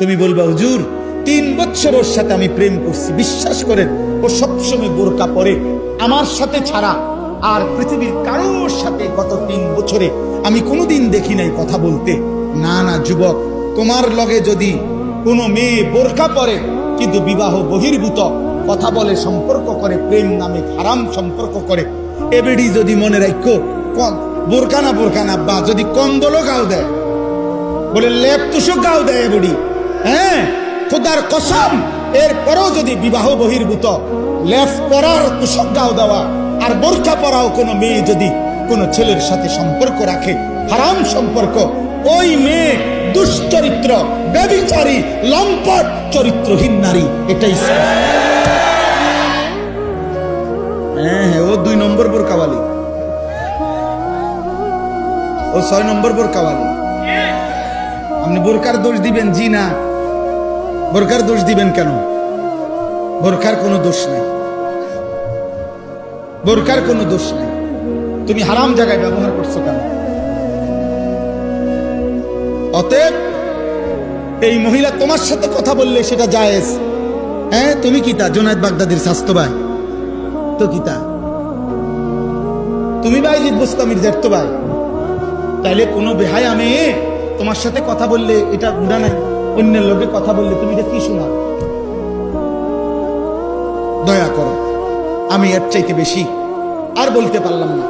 তুমি বলবা হুজুর 3 বছর ওর সাথে আমি প্রেম করছি, বিশ্বাস করেন ও সবসময় বোরকা পরে, আমার সাথে ছাড়া আর পৃথিবীর কারোর সাথে গত 3 বছরে আমি কোনোদিন দেখি নাই কথা বলতে। না না যুবক, তোমার লগে যদি কোনো মেয়ে বোরকা পরে কিন্তু বিবাহ বহির্ভূত কথা বলে, সম্পর্ক করে, প্রেম নামে হারাম সম্পর্ক করে, এবেডি যদি মনে রাখো বোরকা না বা যদি কম্বলও গাও দেয়, বলে লেপ তুষক গাও দেয় এবেডি, হ্যাঁ খোদার কসম, এরপরও যদি বিবাহ বহির্ভূত লেপ পরার তুষক গাও দেওয়া আর বোরকা পরাও কোনো মেয়ে যদি কোনো ছেলের সাথে সম্পর্ক রাখে, হারাম সম্পর্ক, ওই মেয়ে দুশ্চরিত্র, ব্যভিচারী, লম্পট, চরিত্রহীন নারী। এটাই হ্যাঁ, ও 2 নম্বর বোরকাওয়ালি, ও 6 নম্বর বোরকাওয়ালি। আপনি বোরকার দোষ দিবেন? জি না। বোরকার দোষ দিবেন কেন? বোরকার কোনো দোষ নাই, বোরকার কোনো দোষ নাই। তুমি হারাম জায়গায় ব্যবহার করছো কেন? অতএব এই মহিলা তোমার সাথে কথা বললে সেটা জায়েজ। হ্যাঁ, তুমি কি তা জুনায়েদ বাগদাদির স্বাস্থ্য ভাই তো? কি তা তুমি ভাই জিদ বুস্তামির জেঠতো ভাই? তাইলে কোনো বেহায়া মেয়ে তোমার সাথে কথা বললে এটা গুনাহ নাই? অন্যের লোকে কথা বললে তুমি এটা কি শোনা? দয়া করো, আমি এর চাইতে বেশি আর বলতে পারলাম না।